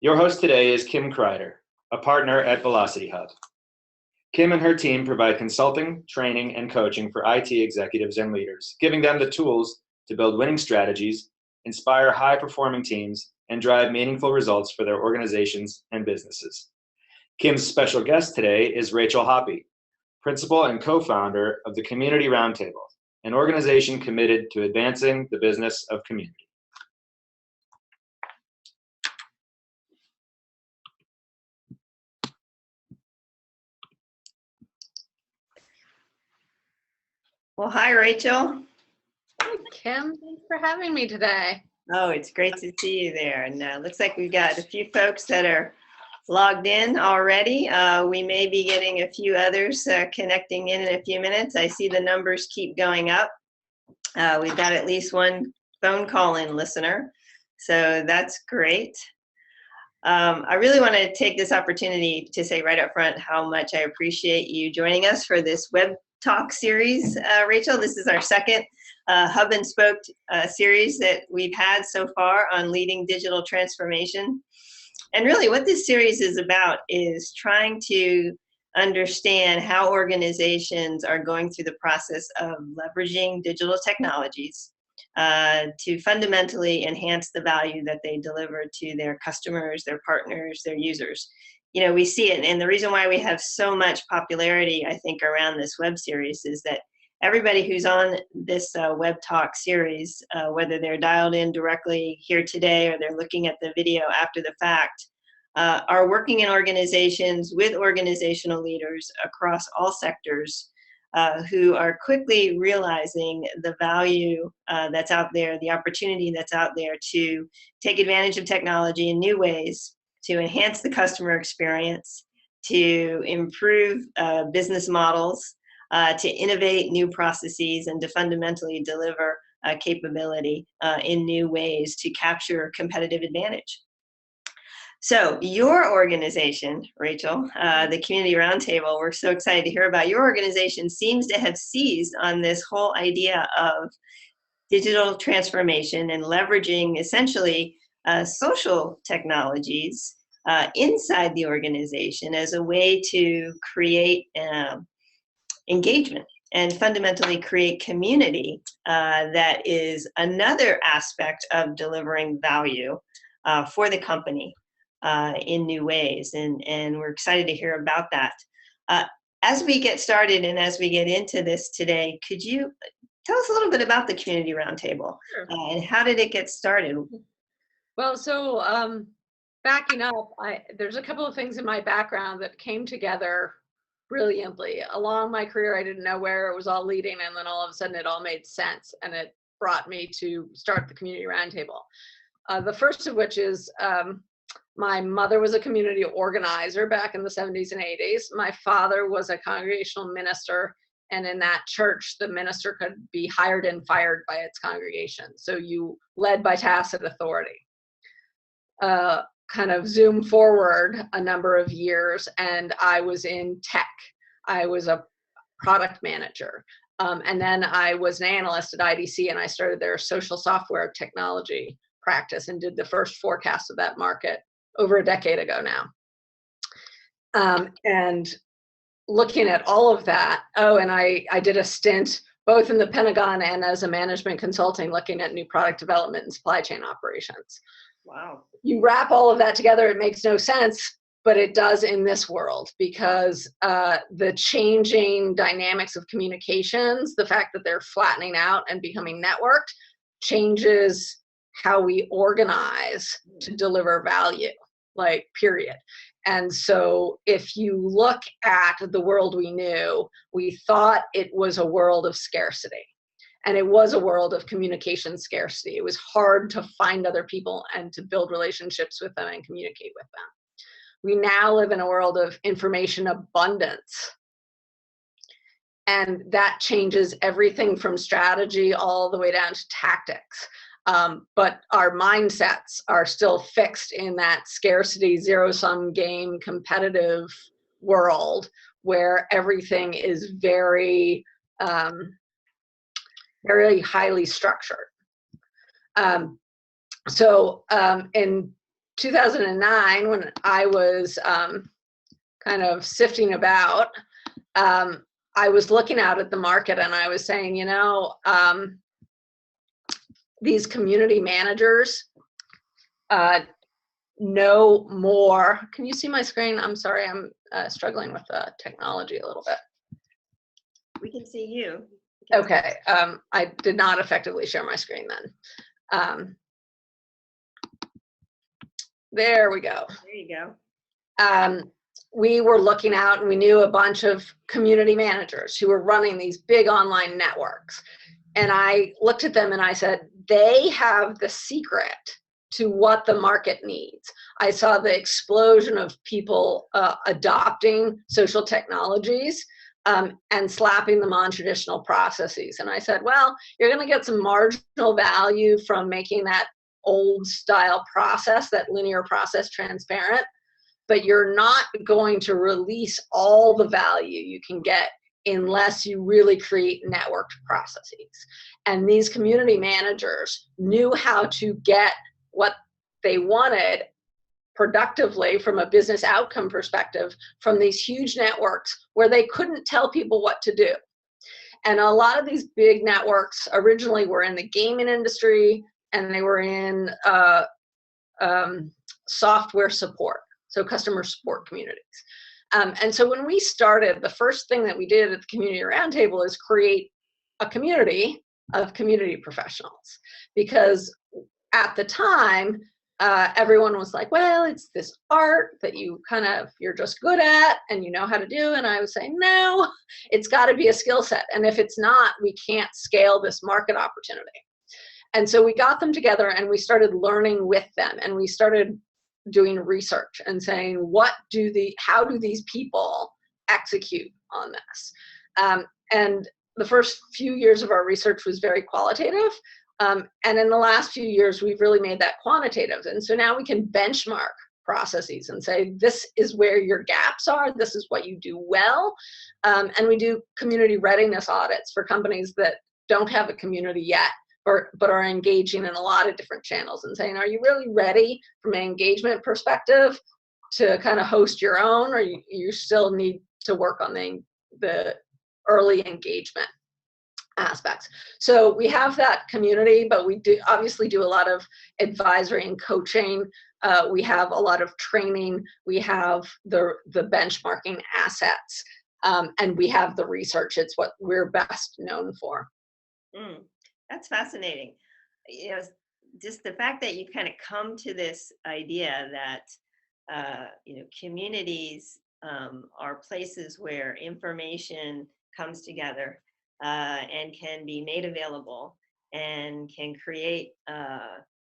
Your host today is Kim Crider, a partner at velocityHUB. Kim and her team provide consulting, training, and coaching for IT executives and leaders, giving them the tools to build winning strategies, inspire high-performing teams, and drive meaningful results for their organizations and businesses. Kim's special guest today is Rachel Happe, principal and co-founder of the Community Roundtable, an organization committed to advancing the business of community. Well, hi, Rachel. Hi, Kim. Thanks for having me today. Oh, it's great to see you there. And looks like we've got a few folks that are logged in already. We may be getting a few others connecting in a few minutes. I see the numbers keep going up. We've got at least one phone call-in listener, so that's great. I really want to take this opportunity to say right up front how much I appreciate you joining us for this web talk series, Rachel. This is our second HUB&Spoke series that we've had so far on leading digital transformation. And really what this series is about is trying to understand how organizations are going through the process of leveraging digital technologies to fundamentally enhance the value that they deliver to their customers, their partners, their users. You know, we see it, and the reason why we have so much popularity, I think, around this web series is that everybody who's on this web talk series, whether they're dialed in directly here today or they're looking at the video after the fact, are working in organizations with organizational leaders across all sectors who are quickly realizing the value that's out there, the opportunity that's out there to take advantage of technology in new ways, to enhance the customer experience, to improve business models, to innovate new processes, and to fundamentally deliver capability in new ways to capture competitive advantage. So your organization, Rachel, the Community Roundtable, we're so excited to hear about your organization, seems to have seized on this whole idea of digital transformation and leveraging essentially social technologies inside the organization as a way to create engagement and fundamentally create community that is another aspect of delivering value for the company in new ways. And we're excited to hear about that. As we get started and as we get into this today, could you tell us a little bit about the Community Roundtable? Sure. And how did it get started? Well, so backing up, there's a couple of things in my background that came together brilliantly. Along my career, I didn't know where it was all leading, and then all of a sudden it all made sense, and it brought me to start the Community Roundtable. The first of which is my mother was a community organizer back in the 70s and 80s. My father was a congregational minister, and in that church, the minister could be hired and fired by its congregation. So you led by tacit authority. Kind of zoom forward a number of years, and I was in tech. I was a product manager. And then I was an analyst at IDC, and I started their social software technology practice and did the first forecast of that market over a decade ago now. And looking at all of that, and I did a stint both in the Pentagon and as a management consulting, looking at new product development and supply chain operations. Wow. You wrap all of that together, it makes no sense, but it does in this world, because the changing dynamics of communications, the fact that they're flattening out and becoming networked, changes how we organize to deliver value, like, period. And so if you look at the world we knew, we thought it was a world of scarcity. And it was a world of communication scarcity. It was hard to find other people and to build relationships with them and communicate with them. We now live in a world of information abundance. And that changes everything from strategy all the way down to tactics. But our mindsets are still fixed in that scarcity, zero-sum game, competitive world where everything is very, very highly structured. In 2009, when I was kind of sifting about, I was looking out at the market and I was saying, you know, these community managers know more. Can you see my screen? I'm sorry, I'm struggling with technology a little bit. We can see you. Okay, I did not effectively share my screen then. There we go. There you go. We were looking out and we knew a bunch of community managers who were running these big online networks. And I looked at them and I said, they have the secret to what the market needs. I saw the explosion of people adopting social technologies and slapping them on traditional processes. And I said, well, you're going to get some marginal value from making that old style process, that linear process, transparent, but you're not going to release all the value you can get unless you really create networked processes. And these community managers knew how to get what they wanted productively from a business outcome perspective from these huge networks where they couldn't tell people what to do. And a lot of these big networks originally were in the gaming industry and they were in software support, so customer support communities. And so when we started, the first thing that we did at the Community Roundtable is create a community of community professionals, because at the time, everyone was like, well, it's this art that you're just good at and you know how to do. And I was saying, no, it's got to be a skill set. And if it's not, we can't scale this market opportunity. And so we got them together and we started learning with them, and we started doing research and saying, how do these people execute on this? And the first few years of our research was very qualitative. And in the last few years, we've really made that quantitative. And so now we can benchmark processes and say, this is where your gaps are, this is what you do well. And we do community readiness audits for companies that don't have a community yet, but are engaging in a lot of different channels and saying, are you really ready from an engagement perspective to kind of host your own, or you still need to work on the early engagement aspects? So we have that community, but we do obviously do a lot of advisory and coaching. We have a lot of training. We have the benchmarking assets, and we have the research. It's what we're best known for. That's fascinating. You know, just the fact that you've kind of come to this idea that communities are places where information comes together and can be made available and can create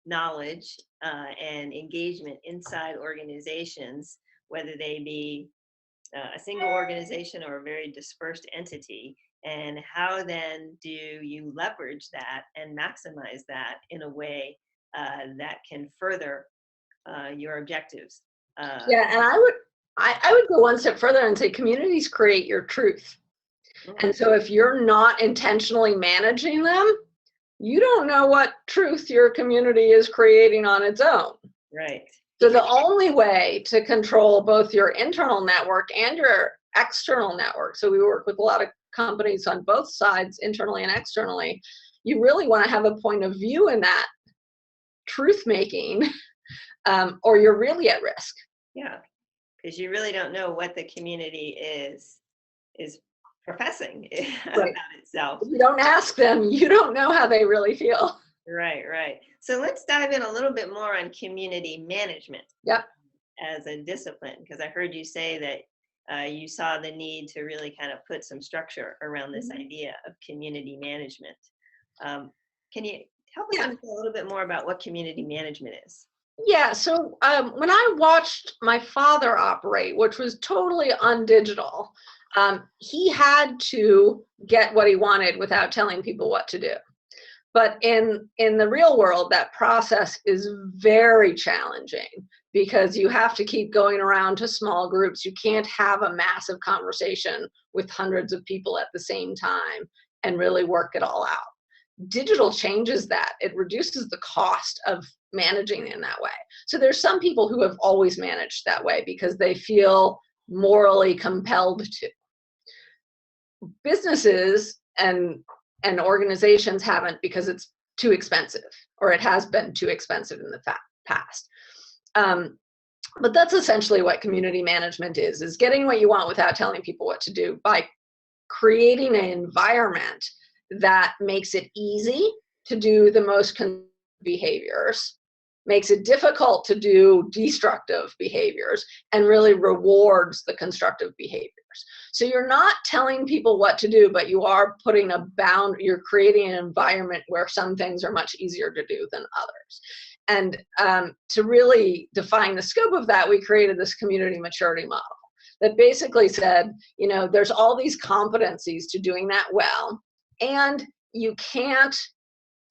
knowledge and engagement inside organizations, whether they be a single organization or a very dispersed entity. And how then do you leverage that and maximize that in a way that can further your objectives? Yeah, and I would go one step further and say communities create your truth. And so if you're not intentionally managing them, you don't know what truth your community is creating on its own. Right. So the only way to control both your internal network and your external network, so we work with a lot of companies on both sides, internally and externally, you really want to have a point of view in that truth making, or you're really at risk. Yeah, because you really don't know what the community is professing about itself. If you don't ask them, you don't know how they really feel. Right. So let's dive in a little bit more on community management. Yep. As a discipline, because I heard you say that you saw the need to really kind of put some structure around this idea of community management. Can you help us understand a little bit more about what community management is? Yeah, so when I watched my father operate, which was totally undigital, he had to get what he wanted without telling people what to do. But in the real world, that process is very challenging because you have to keep going around to small groups. You can't have a massive conversation with hundreds of people at the same time and really work it all out. digital changes that. It reduces the cost of managing in that way. So there's some people who have always managed that way because they feel morally compelled to. Businesses and organizations haven't, because it's too expensive, or it has been too expensive in the past. But that's essentially what community management is getting what you want without telling people what to do, by creating an environment that makes it easy to do the most behaviors, makes it difficult to do destructive behaviors, and really rewards the constructive behaviors. So you're not telling people what to do, but you are putting a you're creating an environment where some things are much easier to do than others. And to really define the scope of that, we created this community maturity model that basically said, you know, there's all these competencies to doing that well, and you can't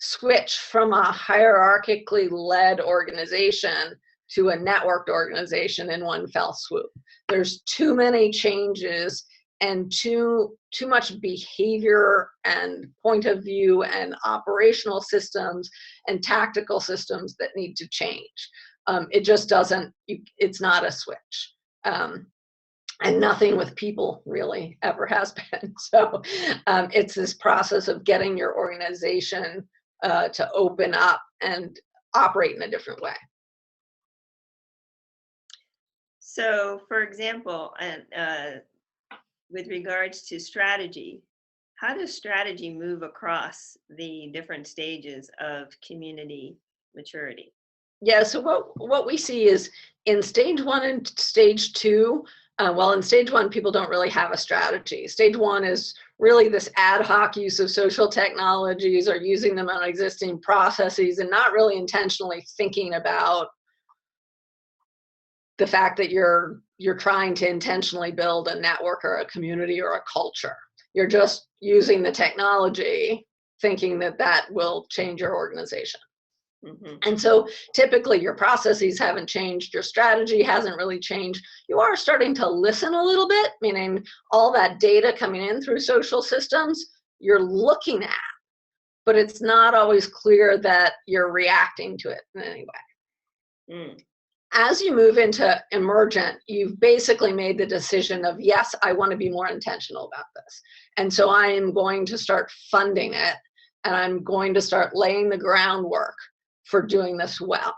switch from a hierarchically led organization to a networked organization in one fell swoop. There's too many changes and too much behavior and point of view and operational systems and tactical systems that need to change. It just doesn't, it's not a switch. And nothing with people really ever has been. So it's this process of getting your organization to open up and operate in a different way. So, for example, with regards to strategy, how does strategy move across the different stages of community maturity? Yeah, so what we see is in stage 1 and stage 2, well, in stage 1, people don't really have a strategy. Stage 1 is really this ad hoc use of social technologies or using them on existing processes and not really intentionally thinking about the fact that you're trying to intentionally build a network or a community or a culture. You're just using the technology thinking that that will change your organization. Mm-hmm. And so typically your processes haven't changed, your strategy hasn't really changed. You are starting to listen a little bit, meaning all that data coming in through social systems, you're looking at, but it's not always clear that you're reacting to it in any way. Mm. As you move into emergent, you've basically made the decision of, yes, I want to be more intentional about this. And so I am going to start funding it, and I'm going to start laying the groundwork for doing this well.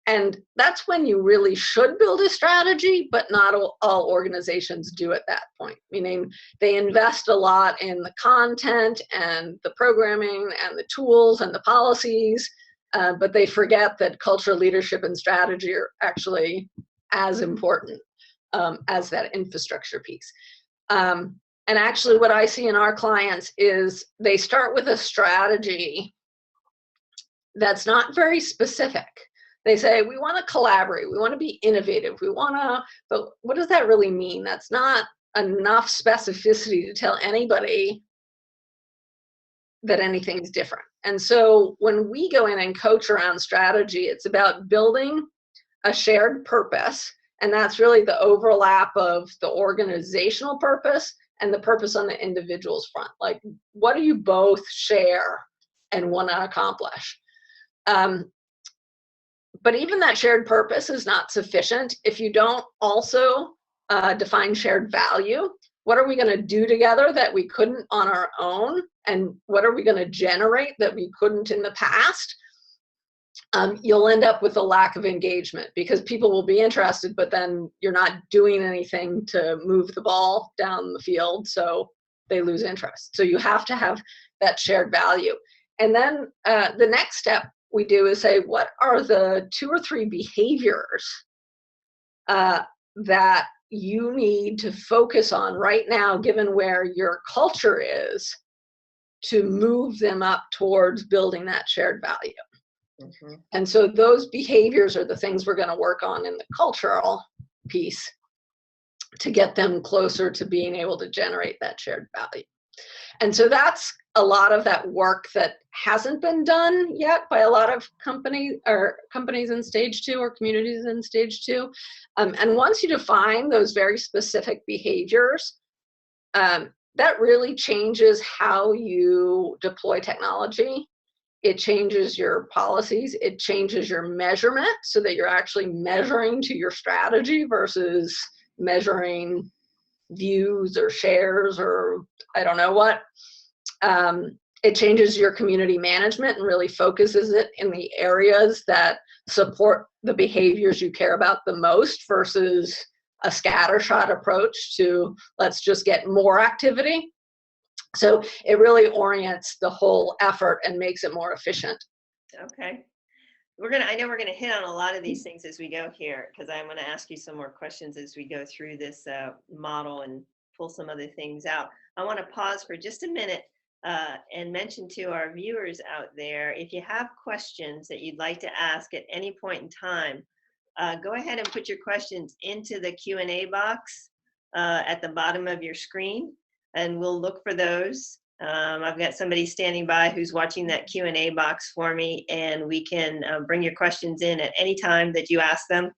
And that's when you really should build a strategy, but not all organizations do at that point, meaning they invest a lot in the content and the programming and the tools and the policies, but they forget that culture, leadership, and strategy are actually as important as that infrastructure piece. And actually what I see in our clients is they start with a strategy that's not very specific. They say, we want to collaborate, we want to be innovative, we want to, but what does that really mean? That's not enough specificity to tell anybody that anything's different. And so when we go in and coach around strategy, it's about building a shared purpose, and that's really the overlap of the organizational purpose and the purpose on the individual's front. Like, what do you both share and want to accomplish? But even that shared purpose is not sufficient if you don't also define shared value. What are we going to do together that we couldn't on our own? And what are we going to generate that we couldn't in the past? You'll end up with a lack of engagement because people will be interested, but then you're not doing anything to move the ball down the field, so they lose interest. So you have to have that shared value. And then the next step we do is say, what are the 2 or 3 behaviors that you need to focus on right now, given where your culture is, to move them up towards building that shared value. Mm-hmm. And so those behaviors are the things we're going to work on in the cultural piece to get them closer to being able to generate that shared value. And so that's a lot of that work that hasn't been done yet by a lot of companies in stage 2 or communities in stage 2. And once you define those very specific behaviors, that really changes how you deploy technology. It changes your policies. It changes your measurement so that you're actually measuring to your strategy versus measuring views or shares or I don't know what. It changes your community management and really focuses it in the areas that support the behaviors you care about the most versus a scattershot approach to let's just get more activity. So it really orients the whole effort and makes it more efficient. Okay. I know we're gonna hit on a lot of these things as we go here, because I'm gonna ask you some more questions as we go through this model and pull some other things out. I want to pause for just a minute and mention to our viewers out there, if you have questions that you'd like to ask at any point in time, go ahead and put your questions into the Q&A box at the bottom of your screen, and we'll look for those. I've got somebody standing by who's watching that Q&A box for me, and we can bring your questions in at any time that you ask them,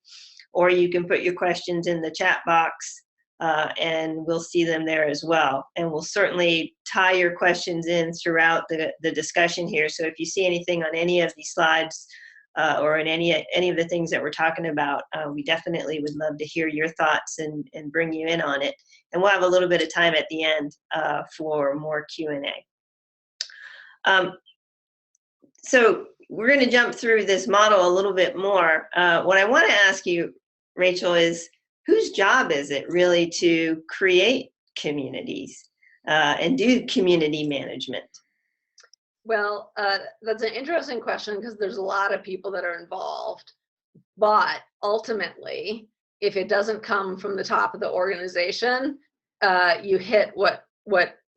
or you can put your questions in the chat box and we'll see them there as well. And we'll certainly tie your questions in throughout the discussion here. So if you see anything on any of these slides or in any of the things that we're talking about, we definitely would love to hear your thoughts and bring you in on it. And we'll have a little bit of time at the end for more Q&A. So we're going to jump through this model a little bit more. What I want to ask you, Rachel, is whose job is it really to create communities and do community management? Well, that's an interesting question because there's a lot of people that are involved. But ultimately, if it doesn't come from the top of the organization, you hit what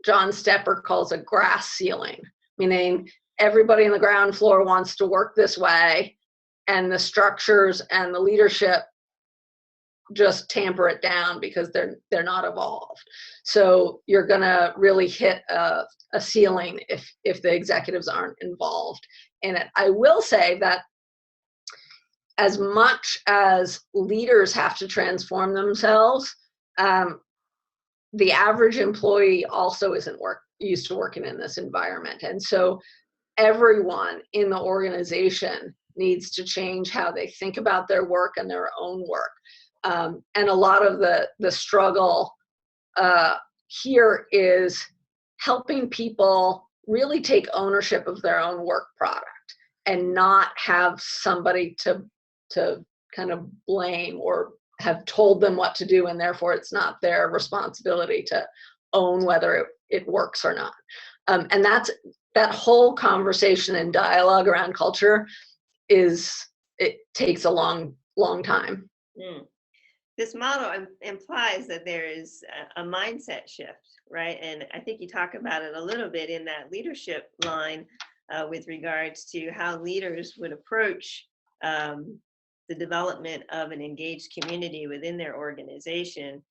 John Stepper calls a grass ceiling, meaning everybody on the ground floor wants to work this way, and the structures and the leadership just tamper it down because they're not evolved. So you're gonna really hit a ceiling if the executives aren't involved in it. I will say that as much as leaders have to transform themselves, the average employee also isn't used to working in this environment. And so everyone in the organization needs to change how they think about their work and their own work. And a lot of the struggle here is helping people really take ownership of their own work product and not have somebody to kind of blame or have told them what to do, and therefore it's not their responsibility to own whether it works or not. And that whole conversation and dialogue around culture it takes a long time. This model implies that there is a mindset shift, right? And I think you talk about it a little bit in that leadership line with regards to how leaders would approach the development of an engaged community within their organization,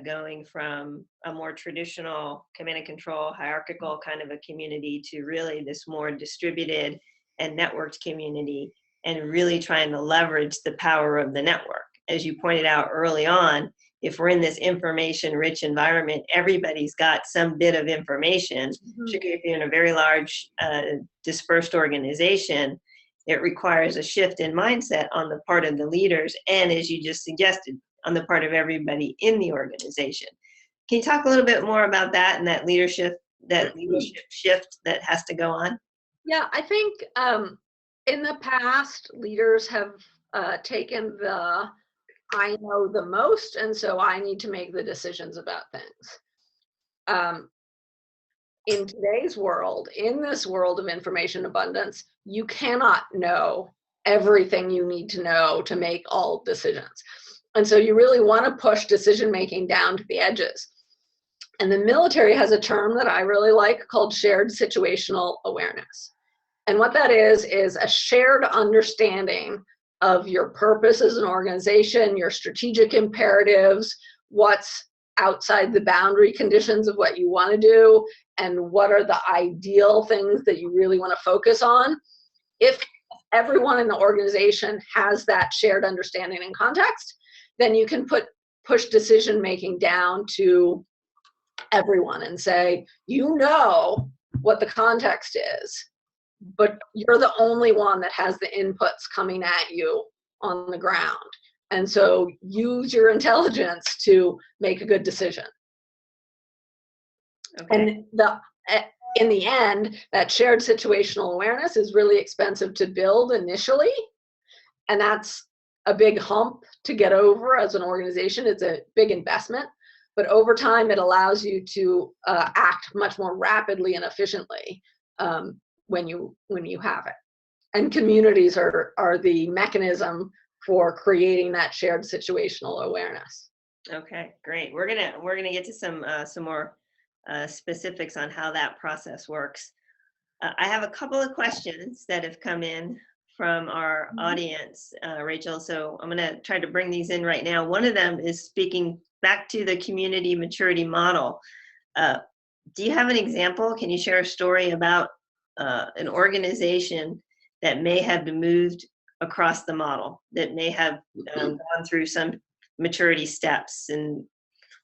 going from a more traditional command and control, hierarchical kind of a community to really this more distributed and networked community, and really trying to leverage the power of the network. As you pointed out early on, if we're in this information-rich environment, everybody's got some bit of information. Particularly if you're in a very large, dispersed organization, it requires a shift in mindset on the part of the leaders, and as you just suggested, on the part of everybody in the organization. Can you talk a little bit more about that and that leadership shift that has to go on? Yeah, I think in the past, leaders have taken the I know the most, and so I need to make the decisions about things. In today's world, in this world of information abundance, you cannot know everything you need to know to make all decisions. And so you really want to push decision making down to the edges. And the military has a term that I really like called shared situational awareness. And what that is a shared understanding of your purpose as an organization, your strategic imperatives, what's outside the boundary conditions of what you want to do, and what are the ideal things that you really want to focus on. If everyone in the organization has that shared understanding and context, then you can push decision making down to everyone and say, you know what the context is, but you're the only one that has the inputs coming at you on the ground. And so use your intelligence to make a good decision. Okay. And in the end, that shared situational awareness is really expensive to build initially. And that's a big hump to get over as an organization. It's a big investment. But over time, it allows you to act much more rapidly and efficiently when you have it. And communities are the mechanism for creating that shared situational awareness. Okay, great. We're gonna get to some more specifics on how that process works. I have a couple of questions that have come in from our audience, Rachel. So I'm gonna try to bring these in right now. One of them is speaking back to the community maturity model. Do you have an example? Can you share a story about an organization that may have moved across the model, that may have gone through some maturity steps, and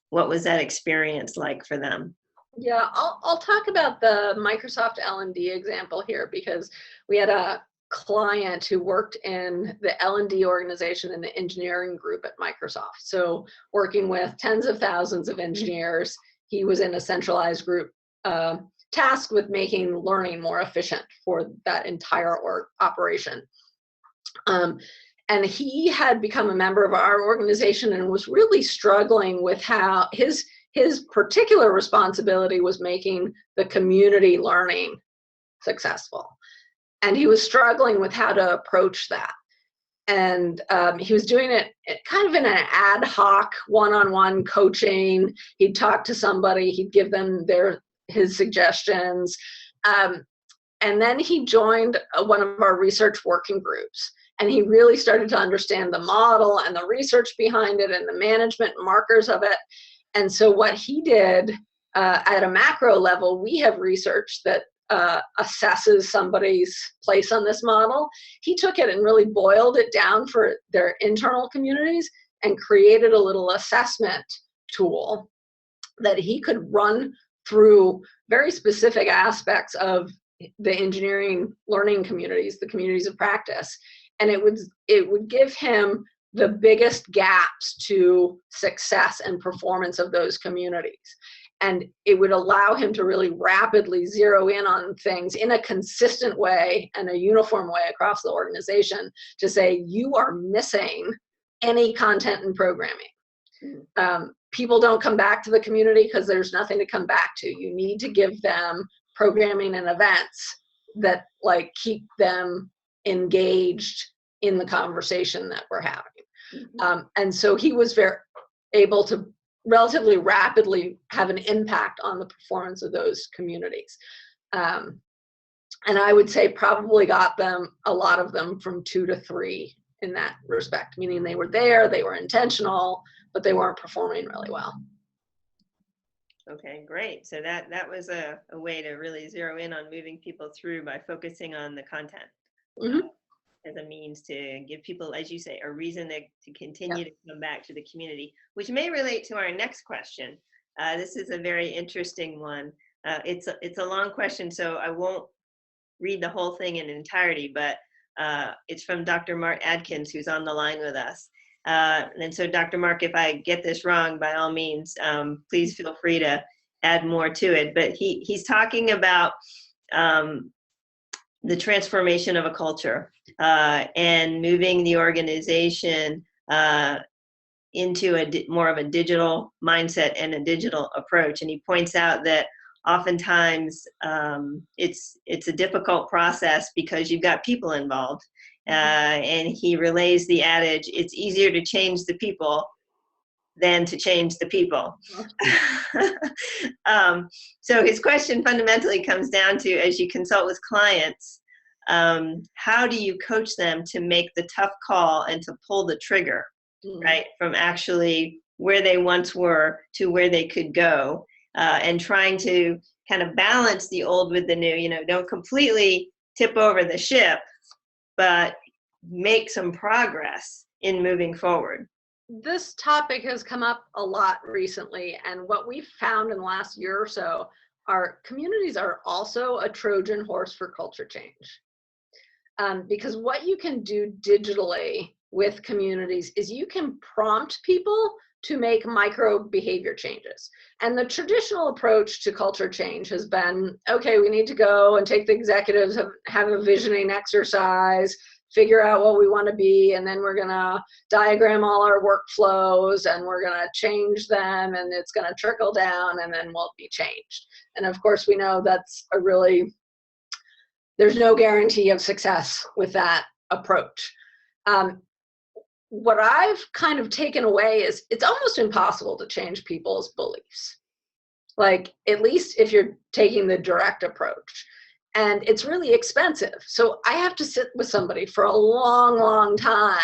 what was that experience like for them? Yeah, I'll talk about the Microsoft L&D example here, because we had a client who worked in the L&D organization in the engineering group at Microsoft. So working with tens of thousands of engineers, he was in a centralized group tasked with making learning more efficient for that entire operation. And he had become a member of our organization and was really struggling with how his particular responsibility was making the community learning successful. And he was struggling with how to approach that. And he was doing it kind of in an ad hoc, one-on-one coaching. He'd talk to somebody, he'd give them his suggestions. And then he joined one of our research working groups. And he really started to understand the model and the research behind it and the management markers of it. And so what he did at a macro level, we have research that assesses somebody's place on this model. He took it and really boiled it down for their internal communities and created a little assessment tool that he could run through very specific aspects of the engineering learning communities, the communities of practice. And it would give him the biggest gaps to success and performance of those communities. And it would allow him to really rapidly zero in on things in a consistent way and a uniform way across the organization to say, you are missing any content and programming. People don't come back to the community because there's nothing to come back to. You need to give them programming and events that keep them engaged in the conversation that we're having. And so he was able to relatively rapidly have an impact on the performance of those communities. And I would say probably got a lot of them from 2 to 3 in that respect, meaning they were there, they were intentional, but they weren't performing really well. Okay, great. So that was a way to really zero in on moving people through by focusing on the content as a means to give people, as you say, a reason to continue to come back to the community, which may relate to our next question. This is a very interesting one. It's a long question, so I won't read the whole thing in entirety, but it's from Dr. Mark Adkins, who's on the line with us. And so Dr. Mark, if I get this wrong, by all means, please feel free to add more to it. But he's talking about the transformation of a culture and moving the organization into more of a digital mindset and a digital approach. And he points out that oftentimes it's a difficult process because you've got people involved. And he relays the adage, it's easier to change the people than to change the people. So his question fundamentally comes down to, as you consult with clients, how do you coach them to make the tough call and to pull the trigger, right, from actually where they once were to where they could go, and trying to kind of balance the old with the new, don't completely tip over the ship, but make some progress in moving forward. this topic has come up a lot recently, and what we've found in the last year or so are communities are also a Trojan horse for culture change. Because what you can do digitally with communities is you can prompt people to make micro behavior changes. And the traditional approach to culture change has been, okay, we need to go and take the executives, have a visioning exercise, figure out what we want to be, and then we're going to diagram all our workflows, and we're going to change them, and it's going to trickle down, and then we'll be changed. And of course, we know that's a really, there's no guarantee of success with that approach. What I've kind of taken away is it's almost impossible to change people's beliefs. Like, at least if you're taking the direct approach. And it's really expensive. So I have to sit with somebody for a long, long time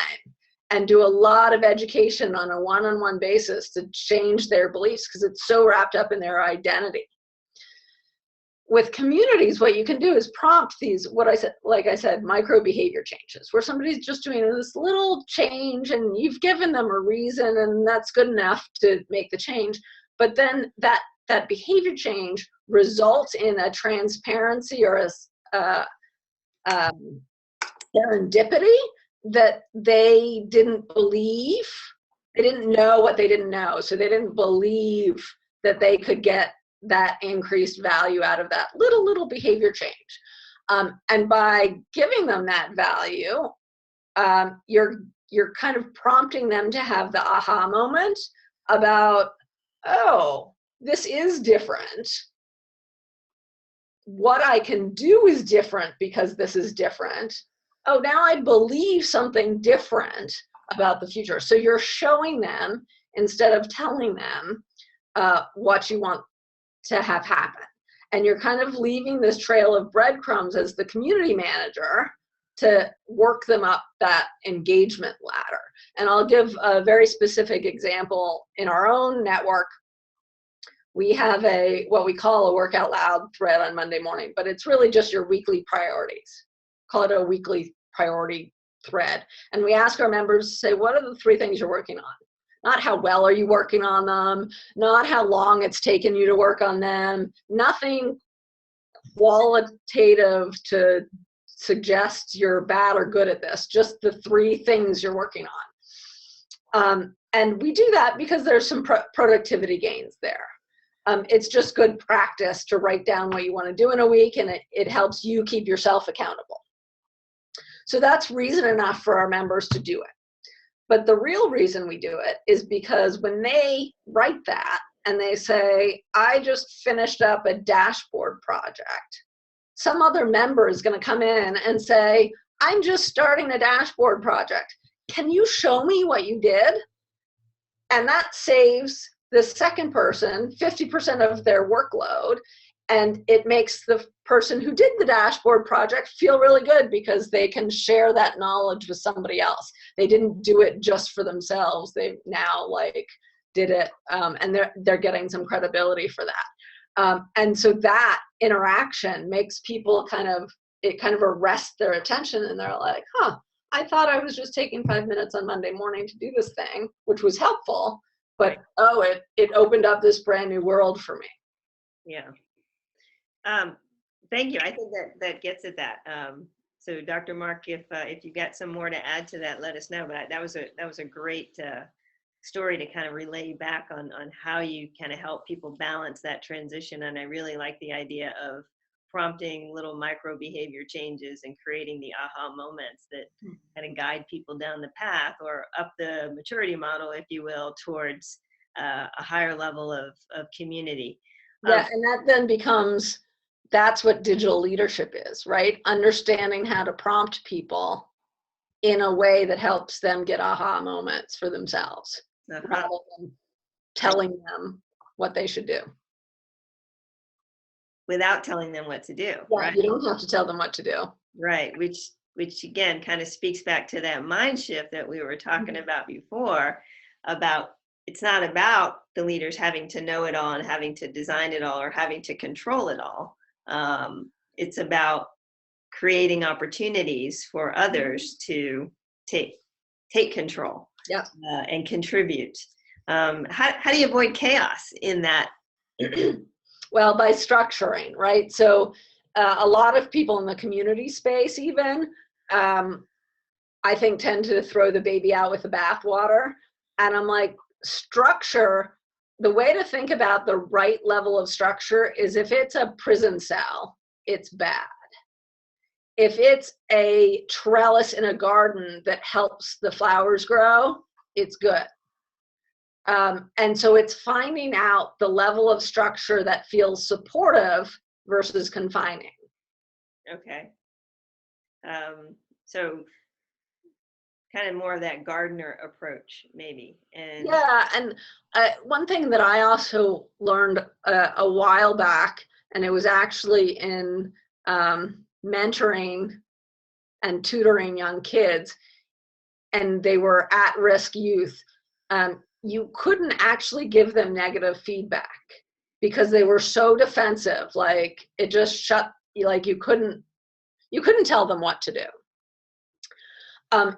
and do a lot of education on a one-on-one basis to change their beliefs, because it's so wrapped up in their identity. With communities, what you can do is prompt these, like I said, micro behavior changes, where somebody's just doing this little change and you've given them a reason, and that's good enough to make the change. But then that behavior change results in a transparency or a serendipity that they didn't believe. They didn't know what they didn't know, so they didn't believe that they could get that increased value out of that little behavior change. And by giving them that value, you're kind of prompting them to have the aha moment about, oh, this is different. What I can do is different because this is different. Oh, now I believe something different about the future. So you're showing them instead of telling them what you want to have happen. And you're kind of leaving this trail of breadcrumbs as the community manager to work them up that engagement ladder. And I'll give a very specific example. In our own network, we have what we call a work out loud thread on Monday morning, but it's really just your weekly priorities. Call it a weekly priority thread. And we ask our members to say, what are the 3 things you're working on? Not how well are you working on them, not how long it's taken you to work on them, nothing qualitative to suggest you're bad or good at this, just the 3 things you're working on. And we do that because there's some productivity gains there. It's just good practice to write down what you want to do in a week, and it helps you keep yourself accountable. So that's reason enough for our members to do it. But the real reason we do it is because when they write that and they say, I just finished up a dashboard project, some other member is going to come in and say, I'm just starting a dashboard project. Can you show me what you did? And that saves the second person 50% of their workload, and it makes the person who did the dashboard project feel really good because they can share that knowledge with somebody else. They didn't do it just for themselves. They now did it, and they're getting some credibility for that. And so that interaction makes people kind of arrests their attention, and they're like, huh, I thought I was just taking 5 minutes on Monday morning to do this thing, which was helpful, but oh, it opened up this brand new world for me. Yeah. Thank you. I think that gets at that. So Dr. Mark, if you got some more to add to that, let us know. But that was a great story to kind of relay back on how you kind of help people balance that transition. And I really like the idea of prompting little micro behavior changes and creating the aha moments that kind of guide people down the path or up the maturity model, if you will, towards a higher level of community. Yeah, and that then becomes, that's what digital leadership is, right? Understanding how to prompt people in a way that helps them get aha moments for themselves, rather than telling them what they should do. Without telling them what to do. Yeah, right? You don't have to tell them what to do. Right, which again kind of speaks back to that mind shift that we were talking about before, about it's not about the leaders having to know it all and having to design it all or having to control it all. It's about creating opportunities for others to take control. Yep. And contribute. How do you avoid chaos in that? Well, by structuring, right? So a lot of people in the community space even, I think, tend to throw the baby out with the bathwater. And I'm like, structure, the way to think about the right level of structure is if it's a prison cell, it's bad. If it's a trellis in a garden that helps the flowers grow, it's good. And so it's finding out the level of structure that feels supportive versus confining. Okay. So kind of more of that gardener approach, maybe. And yeah, and one thing that I also learned a while back, and it was actually in mentoring and tutoring young kids, and they were at-risk youth, you couldn't actually give them negative feedback because they were so defensive. Like it just shut, like you couldn't tell them what to do.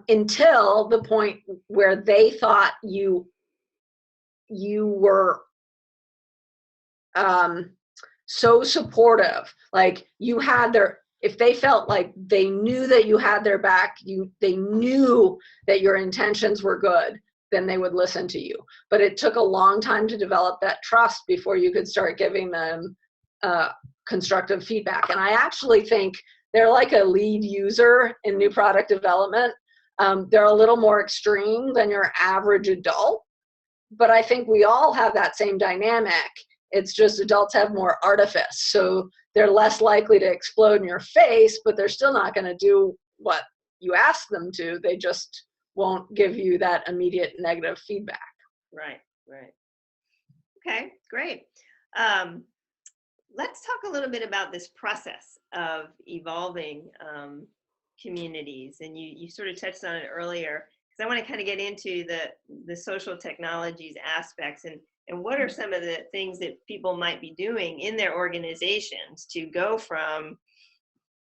Until the point where they thought you were so supportive, like you had their, if they felt like they knew that you had their back, they knew that your intentions were good, then they would listen to you. But it took a long time to develop that trust before you could start giving them constructive feedback. And I actually think they're like a lead user in new product development. They're a little more extreme than your average adult, but I think we all have that same dynamic. It's just adults have more artifice. So they're less likely to explode in your face, but they're still not going to do what you ask them to. They just won't give you that immediate negative feedback. Right. Okay, great. Let's talk a little bit about this process of evolving communities. And you sort of touched on it earlier, because I want to kind of get into the social technologies aspects and what are some of the things that people might be doing in their organizations to go from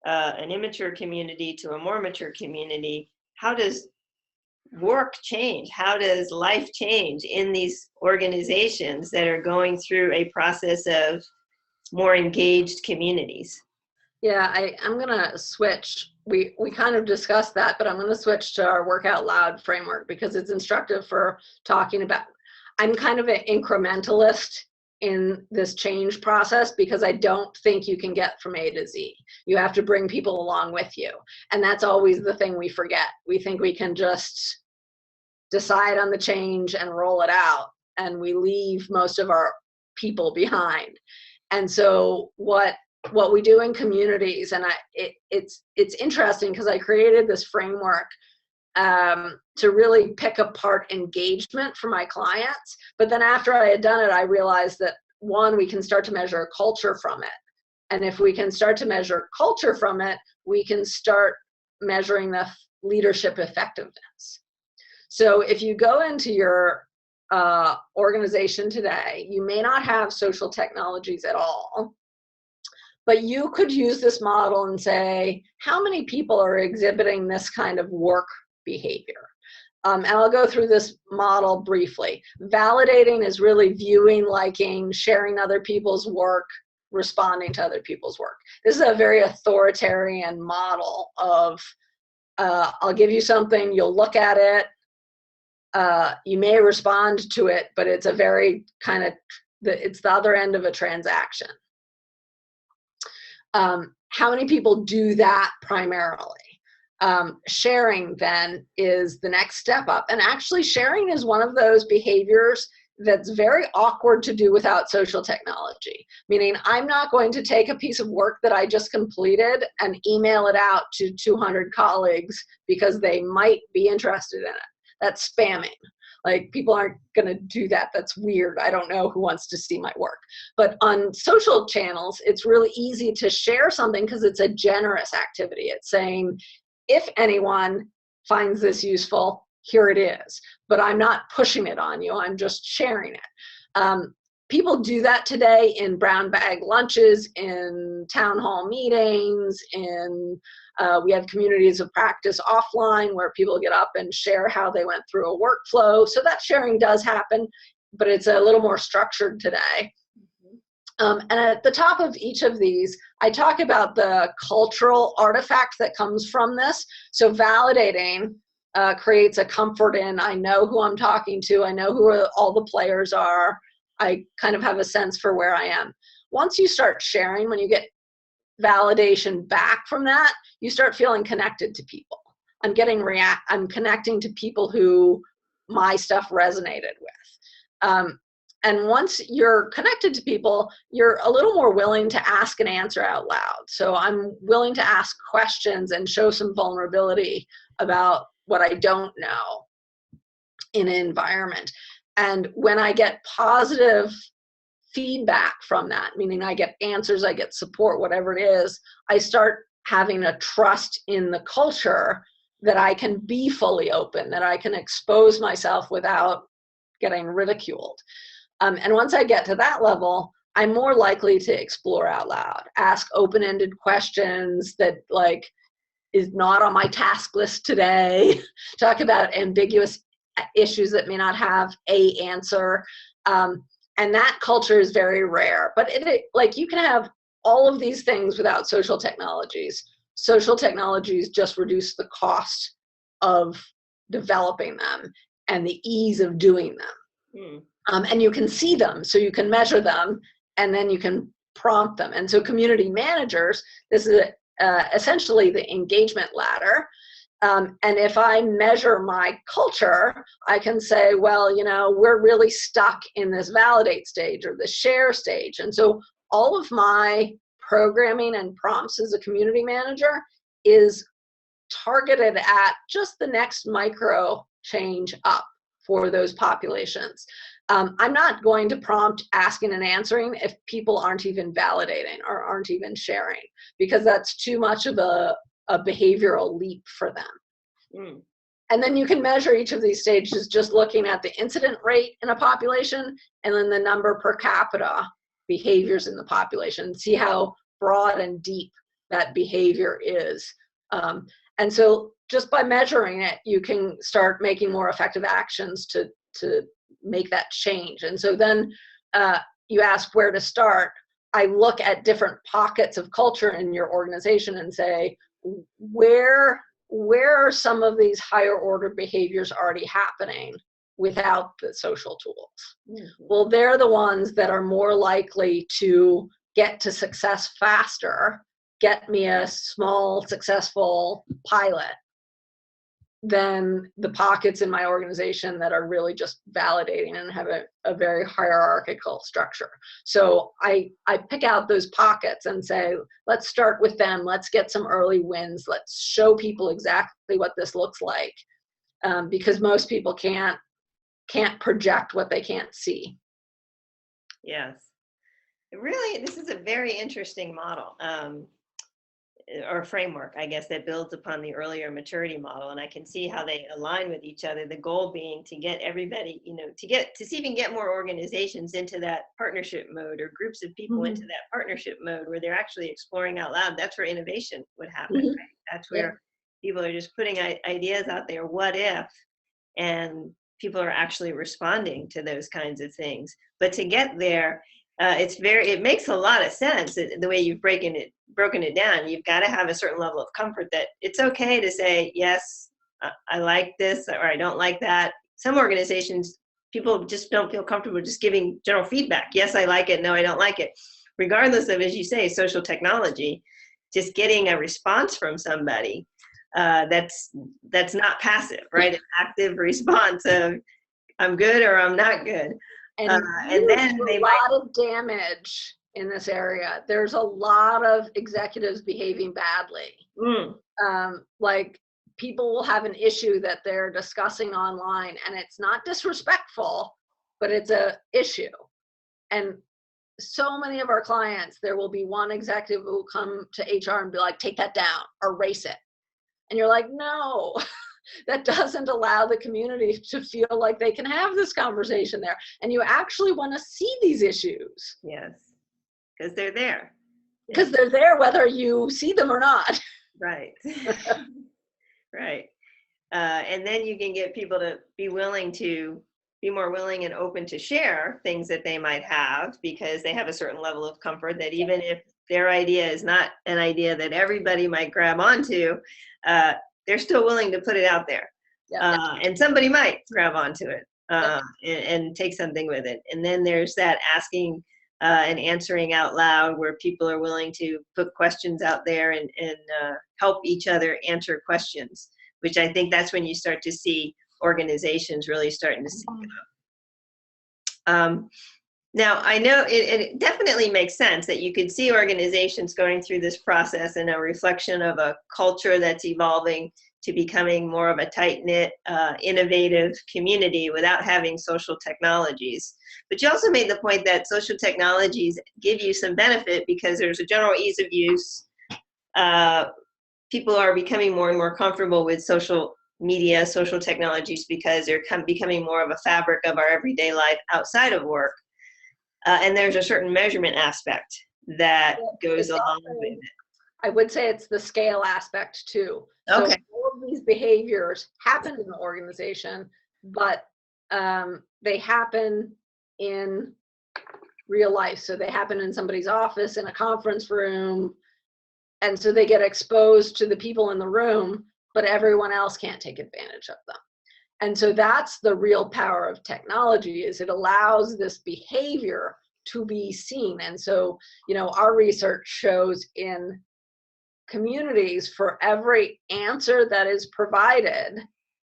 an immature community to a more mature community. How does work change? How does life change in these organizations that are going through a process of more engaged communities? Yeah, I'm going to switch. We kind of discussed that, but I'm going to switch to our Work Out Loud framework because it's instructive for talking about. I'm kind of an incrementalist in this change process because I don't think you can get from A to Z. You have to bring people along with you. And that's always the thing we forget. We think we can just decide on the change and roll it out, and we leave most of our people behind. And so what we do in communities, and it's interesting because I created this framework to really pick apart engagement for my clients. But then after I had done it, I realized that one, we can start to measure culture from it. And if we can start to measure culture from it, we can start measuring the leadership effectiveness. So if you go into your organization today, you may not have social technologies at all, but you could use this model and say, how many people are exhibiting this kind of work behavior? And I'll go through this model briefly. Validating is really viewing, liking, sharing other people's work, responding to other people's work. This is a very authoritarian model of, I'll give you something, you'll look at it, you may respond to it, but it's a very kind of, it's the other end of a transaction. How many people do that primarily? Sharing then is the next step up. And actually sharing is one of those behaviors that's very awkward to do without social technology. Meaning I'm not going to take a piece of work that I just completed and email it out to 200 colleagues because they might be interested in it. That's spamming. Like people aren't gonna do that. That's weird. I don't know who wants to see my work. But on social channels, it's really easy to share something because it's a generous activity. It's saying, if anyone finds this useful, here it is. But I'm not pushing it on you. I'm just sharing it. People do that today in brown bag lunches, in town hall meetings, in We have communities of practice offline where people get up and share how they went through a workflow. So that sharing does happen, but it's a little more structured today. And at the top of each of these, I talk about the cultural artifact that comes from this. So validating creates a comfort in, I know who I'm talking to, I know who all the players are, I kind of have a sense for where I am. Once you start sharing, when you get validation back from that, you start feeling connected to people. I'm connecting to people who my stuff resonated with. And once you're connected to people, you're a little more willing to ask and answer out loud. So I'm willing to ask questions and show some vulnerability about what I don't know in an environment. And when I get positive feedback from that, meaning I get answers, I get support, whatever it is, I start having a trust in the culture that I can be fully open, that I can expose myself without getting ridiculed. And once I get to that level, I'm more likely to explore out loud, ask open-ended questions that like is not on my task list today, talk about ambiguous issues that may not have a answer. And that culture is very rare, but like you can have all of these things without social technologies. Social technologies just reduce the cost of developing them and the ease of doing them. And you can see them, so you can measure them, and then you can prompt them. And so community managers, this is essentially the engagement ladder. And if I measure my culture, I can say, well, you know, we're really stuck in this validate stage or the share stage. And so all of my programming and prompts as a community manager is targeted at just the next micro change up for those populations. I'm not going to prompt asking and answering if people aren't even validating or aren't even sharing, because that's too much of a behavioral leap for them. And then you can measure each of these stages just looking at the incident rate in a population and then the number per capita behaviors in the population, see how broad and deep that behavior is. And so just by measuring it, you can start making more effective actions to make that change. And so then you ask where to start. I look at different pockets of culture in your organization and say, where are some of these higher order behaviors already happening without the social tools? Well, they're the ones that are more likely to get to success faster, get me a small successful pilot, than the pockets in my organization that are really just validating and have a very hierarchical structure. So I pick out those pockets and say, let's start with them. Let's get some early wins. Let's show people exactly what this looks like, because most people can't project what they can't see. Yes. Really, this is a very interesting model. Or framework, I guess, that builds upon the earlier maturity model, and I can see how they align with each other. The goal being to get everybody, you know, to see if you can get more organizations into that partnership mode, or groups of people into that partnership mode where they're actually exploring out loud. That's where innovation would happen, right? That's where people are just putting ideas out there, what if, and people are actually responding to those kinds of things. But to get there, it makes a lot of sense the way you've broken it down. You've got to have a certain level of comfort that it's okay to say, yes, I like this, or I don't like that. Some organizations, people just don't feel comfortable just giving general feedback. Yes, I like it. No, I don't like it. Regardless of, as you say, social technology, just getting a response from somebody that's not passive, right? An active response of, I'm good or I'm not good. And then a lot of damage in this area. There's a lot of executives behaving badly. Like people will have an issue that they're discussing online, and it's not disrespectful, but it's a issue. And so many of our clients, there will be one executive who will come to HR and be like, take that down, erase it. And you're like, no. That doesn't allow the community to feel like they can have this conversation there. And you actually want to see these issues. Yes, because they're there. Because they're there whether you see them or not. Right. Right. And then you can get people to be more willing and open to share things that they might have, because they have a certain level of comfort that even if their idea is not an idea that everybody might grab onto, they're still willing to put it out there. And somebody might grab onto it and take something with it. And then there's that asking and answering out loud, where people are willing to put questions out there and help each other answer questions, which I think that's when you start to see organizations really starting to see. Now, I know it definitely makes sense that you could see organizations going through this process and a reflection of a culture that's evolving to becoming more of a tight-knit, innovative community without having social technologies. But you also made the point that social technologies give you some benefit because there's a general ease of use. People are becoming more and more comfortable with social media, social technologies, because they're becoming more of a fabric of our everyday life outside of work. And there's a certain measurement aspect that goes along with it. I would say it's the scale aspect too. Okay. So all of these behaviors happen in the organization, but they happen in real life. So they happen in somebody's office, in a conference room, and so they get exposed to the people in the room, but everyone else can't take advantage of them. And so that's the real power of technology, is it allows this behavior to be seen. And so, you know, our research shows in communities, for every answer that is provided,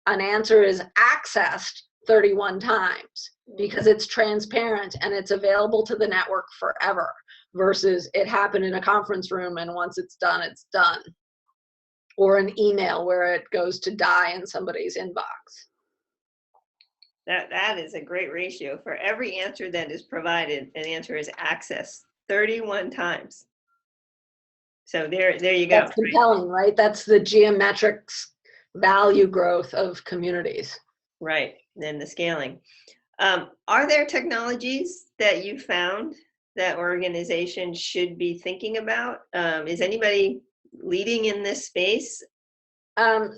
an answer is accessed 31 times, because it's transparent and it's available to the network forever, versus it happened in a conference room and once it's done, it's done. Or an email where it goes to die in somebody's inbox. That is a great ratio. For every answer that is provided, an answer is accessed 31 times. So there you go. That's compelling, right? That's the geometric value growth of communities. Right, then the scaling. Are there technologies that you found that organizations should be thinking about? Is anybody leading in this space?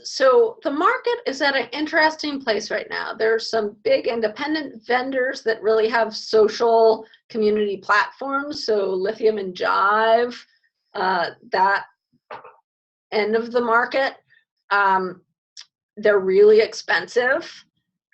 So the market is at an interesting place right now. There's some big independent vendors that really have social community platforms. So Lithium and Jive, that end of the market, they're really expensive.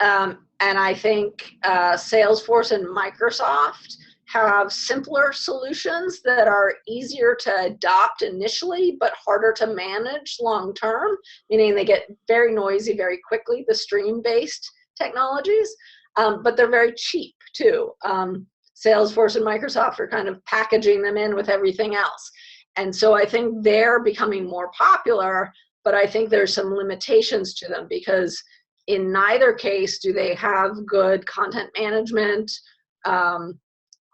And I think Salesforce and Microsoft have simpler solutions that are easier to adopt initially, but harder to manage long term, meaning they get very noisy very quickly, the stream-based technologies, but they're very cheap too. Salesforce and Microsoft are kind of packaging them in with everything else. And so I think they're becoming more popular, but I think there's some limitations to them, because in neither case do they have good content management.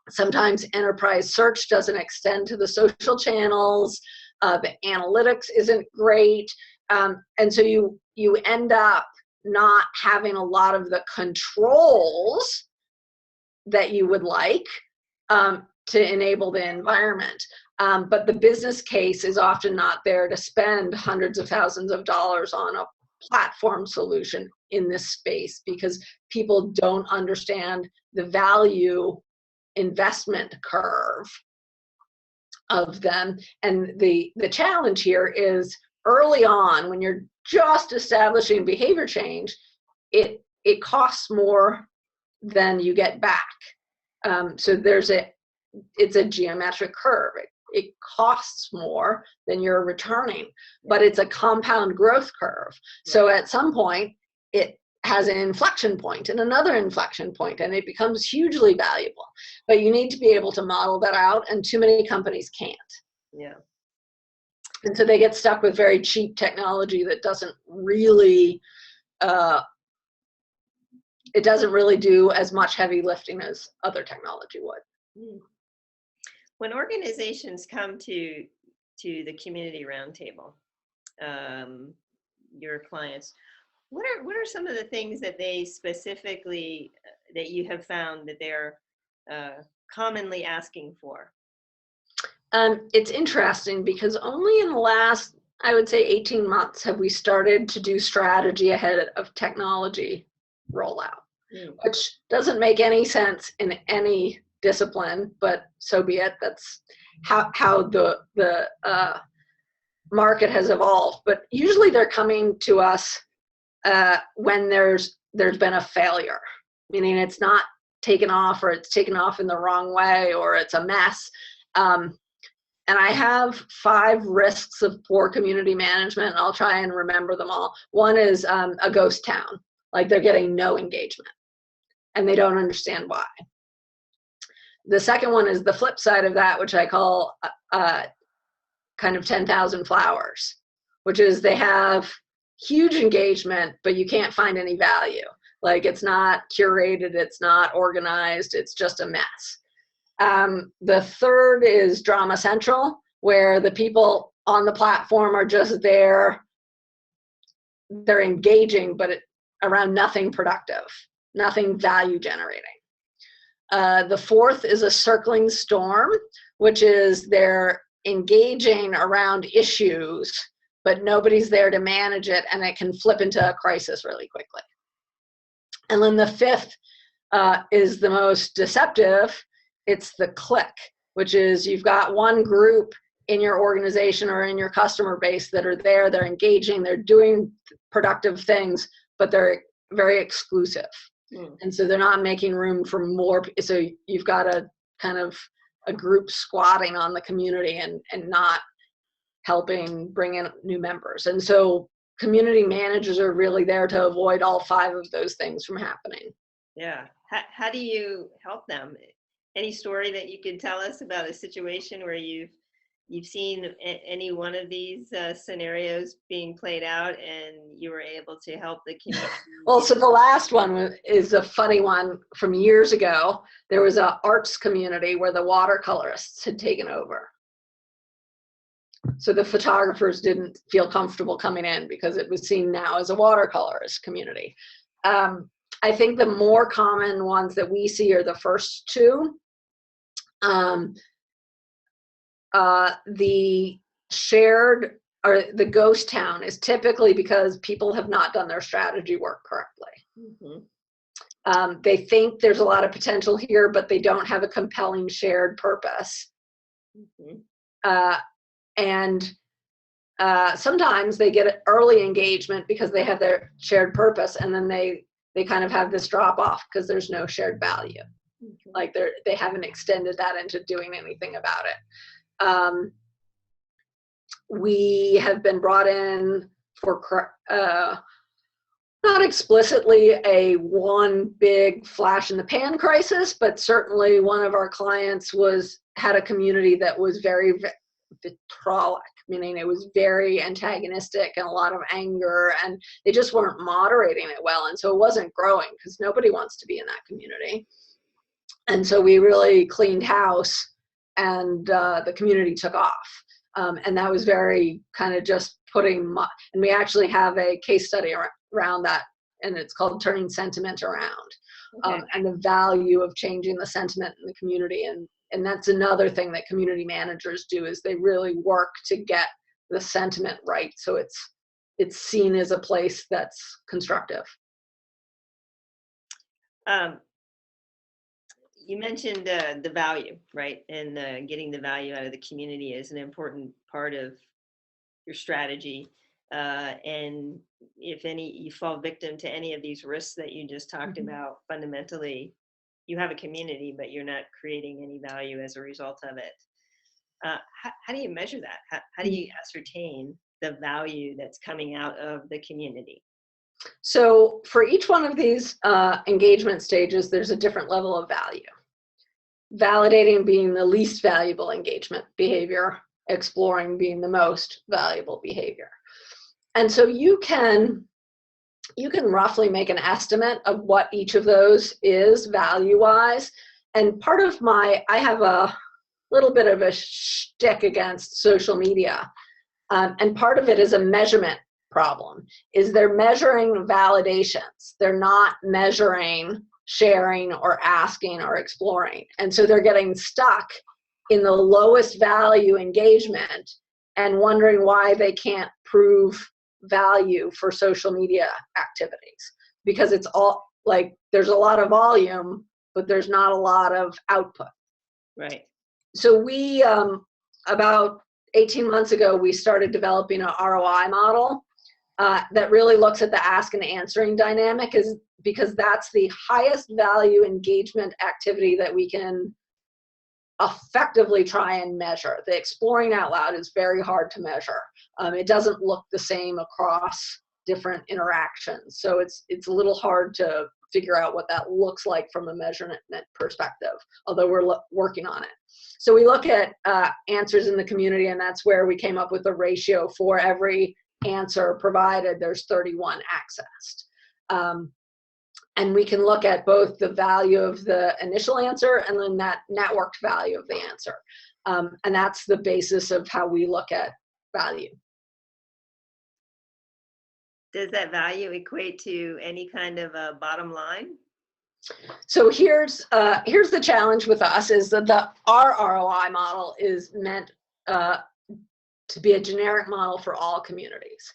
Sometimes enterprise search doesn't extend to the social channels. The analytics isn't great. And so you end up not having a lot of the controls that you would like to enable the environment. But the business case is often not there to spend hundreds of thousands of dollars on a platform solution in this space, because people don't understand the value investment curve of them. And the challenge here is early on, when you're just establishing behavior change, it costs more than you get back. So it's a geometric curve. It costs more than you're returning, but it's a compound growth curve. So at some point, it has an inflection point and another inflection point, and it becomes hugely valuable. But you need to be able to model that out, and too many companies can't. Yeah. And so they get stuck with very cheap technology that doesn't really, it doesn't really do as much heavy lifting as other technology would. When organizations come to the community roundtable, your clients, what are some of the things that they specifically that you have found that they're commonly asking for? It's interesting because only in the last I would say 18 months have we started to do strategy ahead of technology rollout, which doesn't make any sense in any discipline, but so be it. That's how the market has evolved. But usually they're coming to us when there's been a failure, meaning it's not taken off, or it's taken off in the wrong way, or it's a mess. And I have 5 risks of poor community management, and I'll try and remember them all. One is a ghost town, like they're getting no engagement and they don't understand why. The second one is the flip side of that, which I call kind of 10,000 flowers, which is they have huge engagement, but you can't find any value. Like it's not curated, it's not organized, it's just a mess. The third is drama central, where the people on the platform are just there, they're engaging, but around nothing productive, nothing value generating. The fourth is a circling storm, which is they're engaging around issues, but nobody's there to manage it, and it can flip into a crisis really quickly. And then the fifth is the most deceptive. It's the click, which is you've got one group in your organization or in your customer base that are there, they're engaging, they're doing productive things, but they're very exclusive. And so they're not making room for more. So you've got a kind of a group squatting on the community and not helping bring in new members. And so community managers are really there to avoid all 5 of those things from happening. Yeah. How do you help them? Any story that you could tell us about a situation where you've seen any one of these scenarios being played out and you were able to help the community? Well, so the last one is a funny one from years ago. There was an arts community where the watercolorists had taken over. So the photographers didn't feel comfortable coming in because it was seen now as a watercolorist community. I think the more common ones that we see are the first 2. The shared or the ghost town is typically because people have not done their strategy work correctly. They think there's a lot of potential here, but they don't have a compelling shared purpose. And sometimes they get early engagement because they have their shared purpose, and then they kind of have this drop off because there's no shared value. Like they haven't extended that into doing anything about it. We have been brought in for not explicitly a one big flash in the pan crisis, but certainly one of our clients had a community that was very vitriolic, meaning it was very antagonistic and a lot of anger, and they just weren't moderating it well, and so it wasn't growing because nobody wants to be in that community. And so we really cleaned house, and the community took off. And that was very kind of just and we actually have a case study around that, and it's called Turning Sentiment Around, and the value of changing the sentiment in the community. And that's another thing that community managers do, is they really work to get the sentiment right, so it's seen as a place that's constructive. You mentioned the value, right? And getting the value out of the community is an important part of your strategy. And if you fall victim to any of these risks that you just talked about, fundamentally, you have a community, but you're not creating any value as a result of it. How do you measure that? How do you ascertain the value that's coming out of the community? So for each one of these engagement stages, there's a different level of value. Validating being the least valuable engagement behavior, exploring being the most valuable behavior. And so you can roughly make an estimate of what each of those is value-wise. And part of I have a little bit of a shtick against social media. And part of it is a measurement problem, is they're measuring validations. They're not measuring sharing or asking or exploring. And so they're getting stuck in the lowest value engagement and wondering why they can't prove value for social media activities, because it's all like there's a lot of volume, but there's not a lot of output. Right. So we, about 18 months ago, we started developing an ROI model that really looks at the ask and answering dynamic, because that's the highest value engagement activity that we can effectively try and measure. The exploring out loud is very hard to measure. It doesn't look the same across different interactions. So it's a little hard to figure out what that looks like from a measurement perspective, although we're working on it. So we look at answers in the community, and that's where we came up with a ratio for every answer provided, there's 31 accessed. And we can look at both the value of the initial answer and then that networked value of the answer. And that's the basis of how we look at value. Does that value equate to any kind of a bottom line? So here's the challenge with us, is that our ROI model is meant to be a generic model for all communities.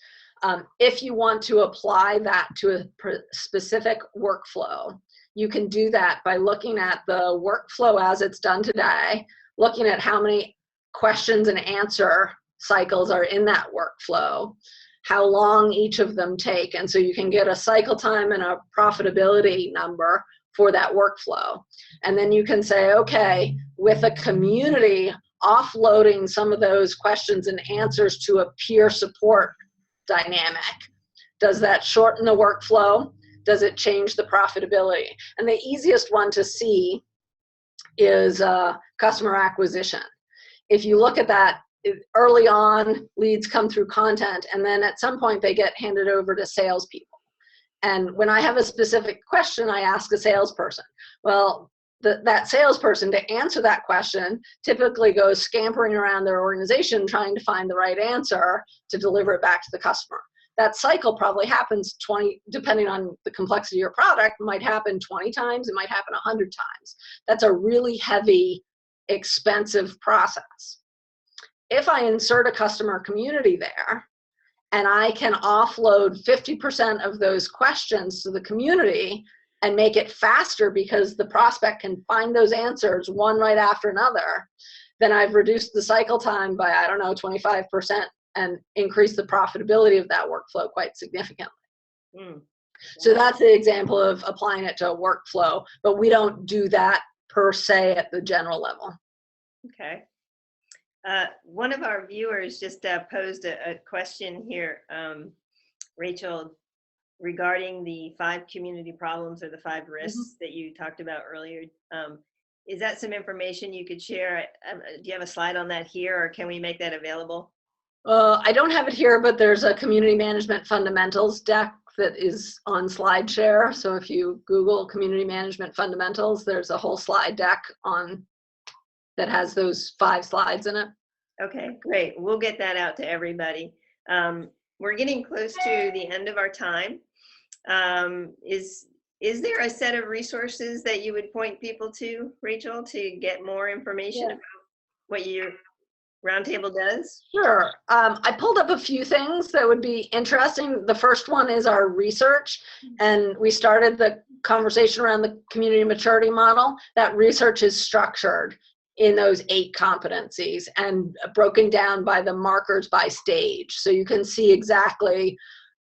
If you want to apply that to a specific workflow, you can do that by looking at the workflow as it's done today, looking at how many questions and answer cycles are in that workflow, how long each of them take, and so you can get a cycle time and a profitability number for that workflow. And then you can say, okay, with a community offloading some of those questions and answers to a peer support dynamic, does that shorten the workflow? Does it change the profitability? And the easiest one to see is customer acquisition. If you look at that, early on, leads come through content, and then at some point they get handed over to salespeople. And when I have a specific question, I ask a salesperson. Well, that salesperson, to answer that question, typically goes scampering around their organization trying to find the right answer to deliver it back to the customer. That cycle probably happens 20, depending on the complexity of your product, might happen 20 times, it might happen 100 times. That's a really heavy, expensive process. If I insert a customer community there, and I can offload 50% of those questions to the community and make it faster because the prospect can find those answers one right after another, then I've reduced the cycle time by, I don't know, 25% and increased the profitability of that workflow quite significantly. So that's the example of applying it to a workflow, but we don't do that per se at the general level. Okay. One of our viewers just posed a question here, Rachel, regarding the 5 community problems or the 5 risks that you talked about earlier. Is that some information you could share? Do you have a slide on that here, or can we make that available? I don't have it here, but there's a community management fundamentals deck that is on SlideShare. So if you Google community management fundamentals, there's a whole slide deck on that has those 5 slides in it. Okay, great. We'll get that out to everybody. We're getting close to the end of our time. Is there a set of resources that you would point people to, Rachel, to get more information about what your Roundtable does? Sure. I pulled up a few things that would be interesting. The first one is our research, and we started the conversation around the community maturity model. That research is structured in those 8 competencies and broken down by the markers by stage. So you can see exactly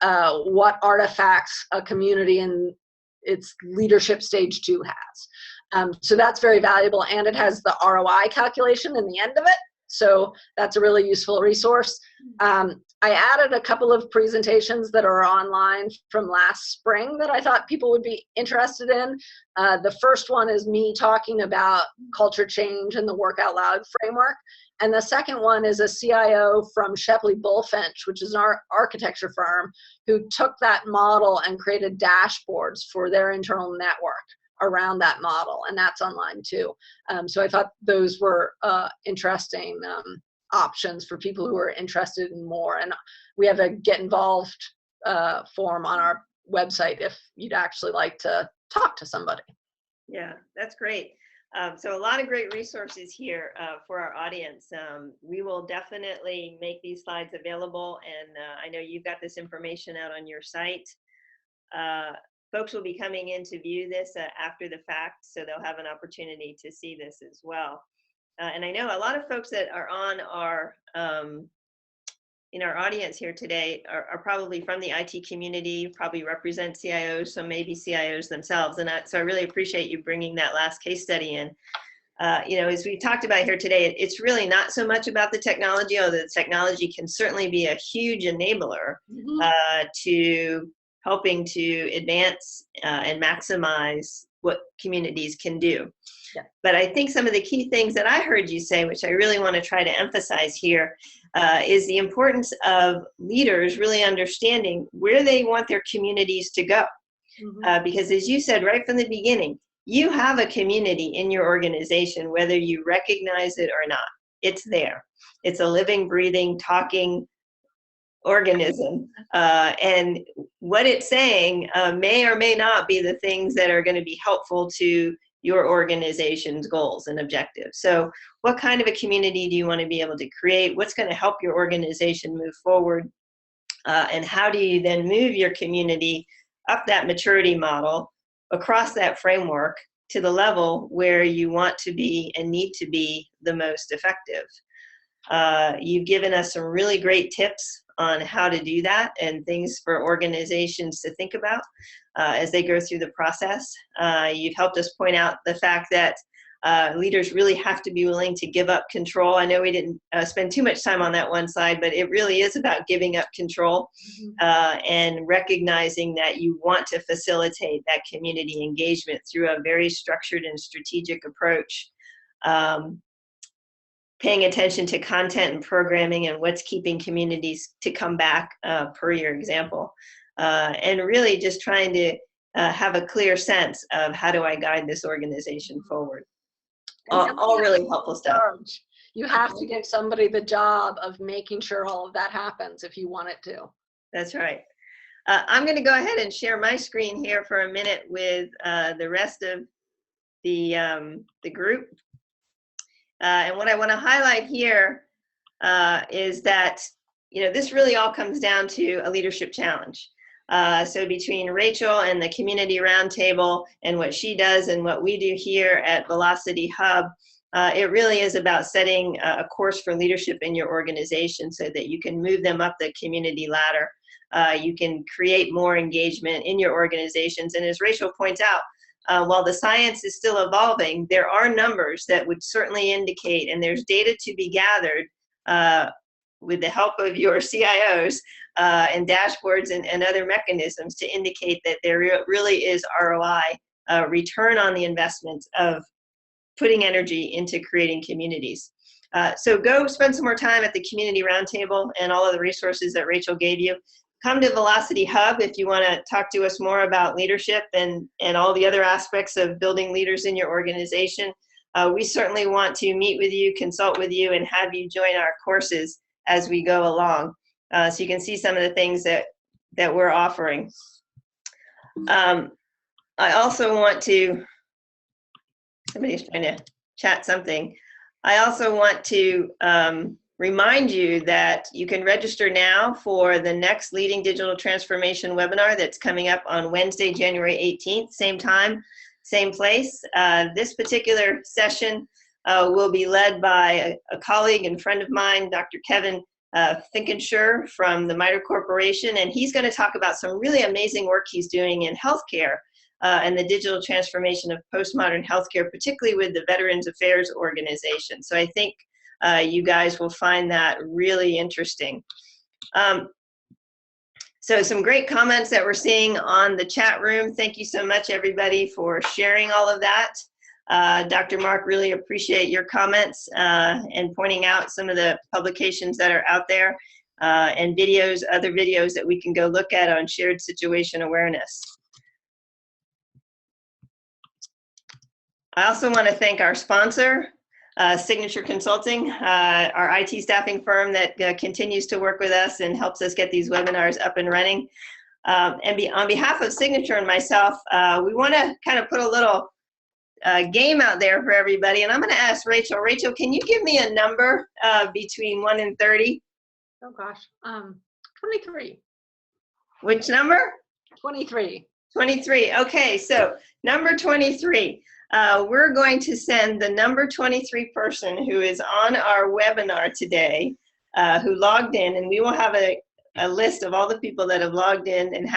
what artifacts a community in its leadership stage 2 has. So that's very valuable, and it has the ROI calculation in the end of it. So that's a really useful resource. I added a couple of presentations that are online from last spring that I thought people would be interested in. The first one is me talking about culture change and the Work Out Loud framework. And the second one is a CIO from Shepley Bulfinch, which is an architecture firm, who took that model and created dashboards for their internal network around that model, and that's online too. So I thought those were interesting options for people who are interested in more. And we have a get involved form on our website if you'd actually like to talk to somebody. Yeah, that's great. So a lot of great resources here for our audience. We will definitely make these slides available, and I know you've got this information out on your site. Folks will be coming in to view this after the fact, so they'll have an opportunity to see this as well. And I know a lot of folks that are on our in our audience here today are probably from the IT community, probably represent CIOs, so maybe CIOs themselves. And so I really appreciate you bringing that last case study in. You know, as we talked about here today, it's really not so much about the technology, although the technology can certainly be a huge enabler to helping to advance and maximize what communities can do. Yeah. But I think some of the key things that I heard you say, which I really want to try to emphasize here, is the importance of leaders really understanding where they want their communities to go. Because as you said right from the beginning, you have a community in your organization, whether you recognize it or not. It's there. It's a living, breathing, talking organism. And what it's saying may or may not be the things that are going to be helpful to your organization's goals and objectives. So what kind of a community do you want to be able to create? What's going to help your organization move forward? And how do you then move your community up that maturity model across that framework to the level where you want to be and need to be the most effective? You've given us some really great tips on how to do that and things for organizations to think about as they go through the process. You've helped us point out the fact that leaders really have to be willing to give up control. I know we didn't spend too much time on that one slide, but it really is about giving up control and recognizing that you want to facilitate that community engagement through a very structured and strategic approach. Paying attention to content and programming and what's keeping communities to come back per your example. And really just trying to have a clear sense of how do I guide this organization forward. All really helpful stuff. You have to give somebody the job of making sure all of that happens if you want it to. That's right. I'm going to go ahead and share my screen here for a minute with the rest of the group. And what I want to highlight here is that, you know, this really all comes down to a leadership challenge. So between Rachel and the Community Roundtable and what she does and what we do here at velocityHUB, it really is about setting a course for leadership in your organization so that you can move them up the community ladder. You can create more engagement in your organizations. And as Rachel points out, while the science is still evolving, there are numbers that would certainly indicate, and there's data to be gathered with the help of your CIOs and dashboards and other mechanisms to indicate that there really is ROI, return on the investments of putting energy into creating communities. So go spend some more time at the Community Roundtable and all of the resources that Rachel gave you. Come to velocityHUB if you want to talk to us more about leadership and all the other aspects of building leaders in your organization. We certainly want to meet with you, consult with you, and have you join our courses as we go along. So you can see some of the things that we're offering. I also want to, somebody's trying to chat something. I also want to remind you that you can register now for the next Leading Digital Transformation webinar that's coming up on Wednesday, January 18th, same time, same place. This particular session will be led by a colleague and friend of mine, Dr. Kevin Finkenshire from the MITRE Corporation, and he's going to talk about some really amazing work he's doing in healthcare and the digital transformation of postmodern healthcare, particularly with the Veterans Affairs Organization. So I think you guys will find that really interesting. So some great comments that we're seeing on the chat room. Thank you so much, everybody, for sharing all of that. Dr. Mark, really appreciate your comments and pointing out some of the publications that are out there and videos, other videos that we can go look at on shared situation awareness. I also want to thank our sponsor, Signature Consulting, our IT staffing firm that continues to work with us and helps us get these webinars up and running. On behalf of Signature and myself, we want to kind of put a little game out there for everybody, and I'm going to ask Rachel. Rachel, can you give me a number between 1 and 30? Oh gosh, 23. Which number? 23. 23. Okay, so number 23. We're going to send the number 23 person who is on our webinar today, who logged in, and we will have a list of all the people that have logged in and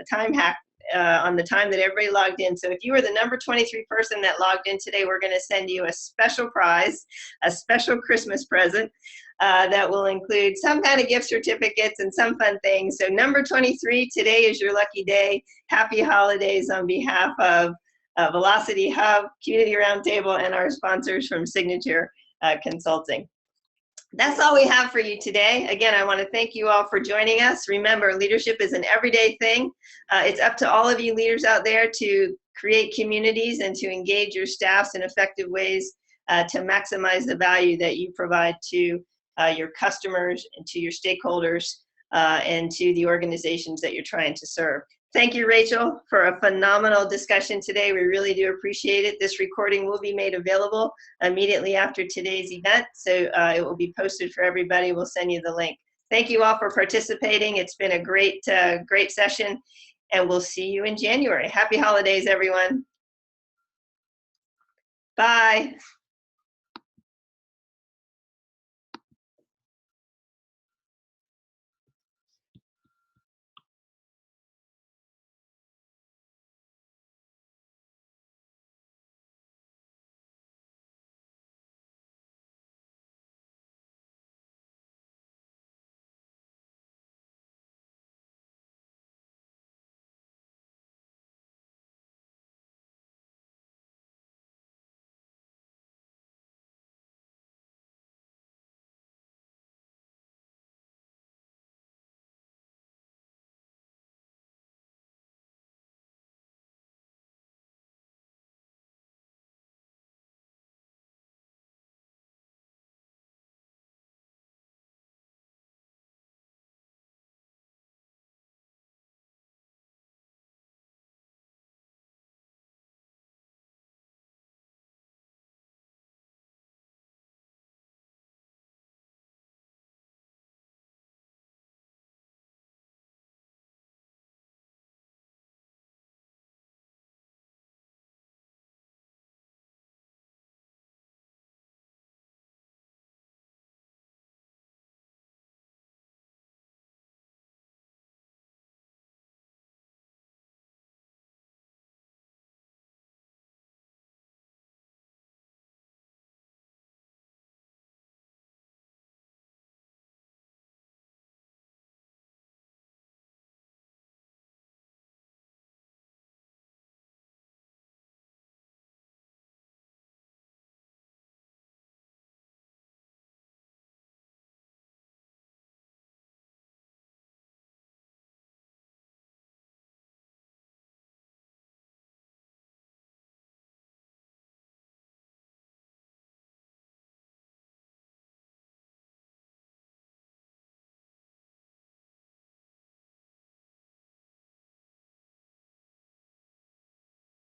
time hacked on the time that everybody logged in. So if you were the number 23 person that logged in today, we're going to send you a special prize, a special Christmas present that will include some kind of gift certificates and some fun things. So number 23, today is your lucky day. Happy holidays on behalf of velocityHUB, Community Roundtable, and our sponsors from Signature Consulting. That's all we have for you today. Again, I want to thank you all for joining us. Remember, leadership is an everyday thing. It's up to all of you leaders out there to create communities and to engage your staffs in effective ways to maximize the value that you provide to your customers and to your stakeholders and to the organizations that you're trying to serve. Thank you, Rachel, for a phenomenal discussion today. We really do appreciate it. This recording will be made available immediately after today's event, so it will be posted for everybody. We'll send you the link. Thank you all for participating. It's been a great session, and we'll see you in January. Happy holidays, everyone. Bye.